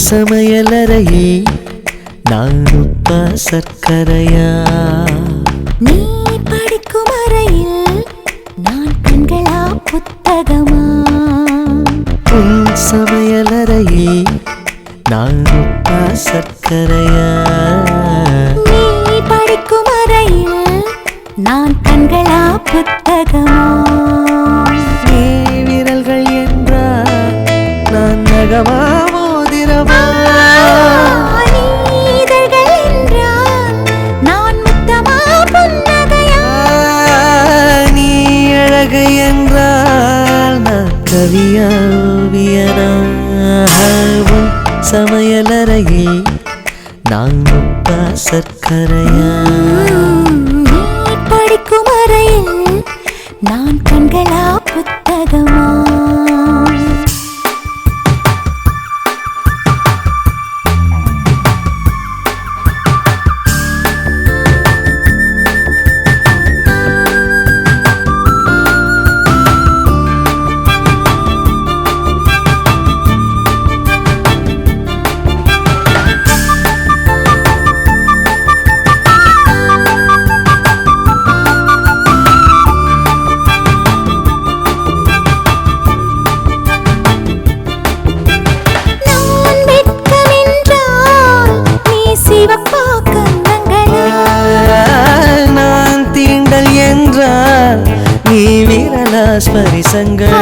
சமையலறையே நான் உப்பா சர்க்கரையா? நீ படிக்கும் அறையில் நான் கண்களா புத்தகமா? உன் சமையலறையே நான் உப்பா சர்க்கரையா? நீ படிக்கும் அறையில் நான் கண்களா புத்தகமா? நீ விரல்கள் என்றால் நான் நகமா மோதிரமா? நீதழ்கள் என்றால் நான் முத்தமா புன்னகையா? நீ அழகு என்றால் நான் கவியா ஓவியனா? உன் சமையலறையே நான் உப்பா சர்க்கரையா? நீ படிக்கும் அறையில் நான் கண்களா புத்தகமா? நீ விரலா ஸ்பரிசங்களா?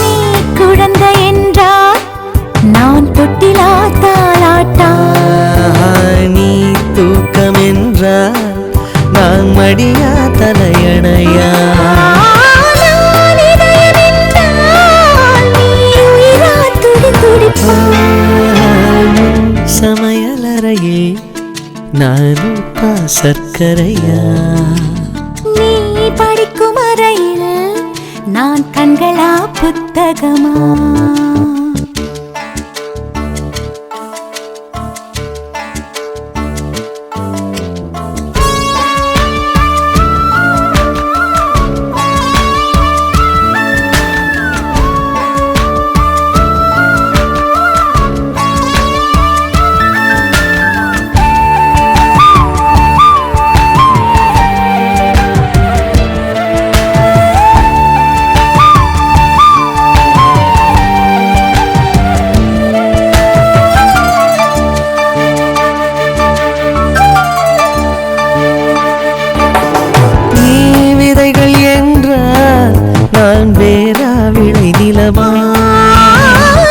நீ குழந்தை என்றால் நான் தொட்டிலா தாலாட்டா? நீ தூக்கம் என்றால் நான் மடியா தலையணையா? சமையலறையே நான் உப்பா சர்க்கரையா? நீ படிக்கும் அறையில் நான் கண்களா புத்தகமா? வேறா விளை நிலமா?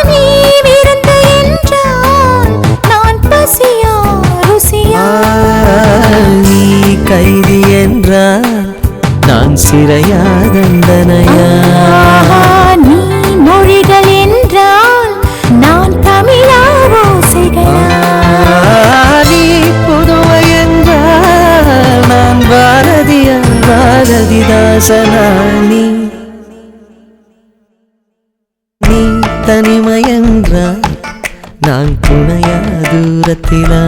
நீ விருந்து என்றால் நான் பசியா ருசியா? நீ கைதி என்றால் நான் சிறையா தண்டனையா? நீ மொழிகள் என்றால் நான் தமிழா ஓசைகளா? நீ புதுவை என்றால் நான் பாரதியா பாரதிதாசனா? நீ தனிமை என்றால் நான் துணையா தூரத்திலா?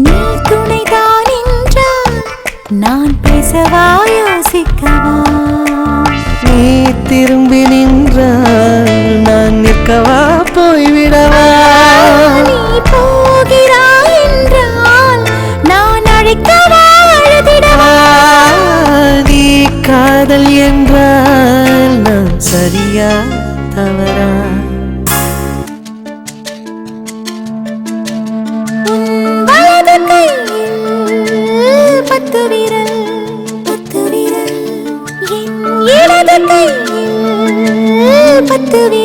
நீ துணைதான் என்றால் நான் பேசவா யோசிக்கவா? நீ திரும்பி நின்றால் நான் நிற்கவா போய்விடவா? நீ போகிறாய் என்றால் நான் அழைக்கவா அழுதிடவா? நீ காதல் என்றால் நான் சரியா தவறா? வலது கையில் 10 விரல் 10 விரல், என் இடது கையில் 10 விரல்.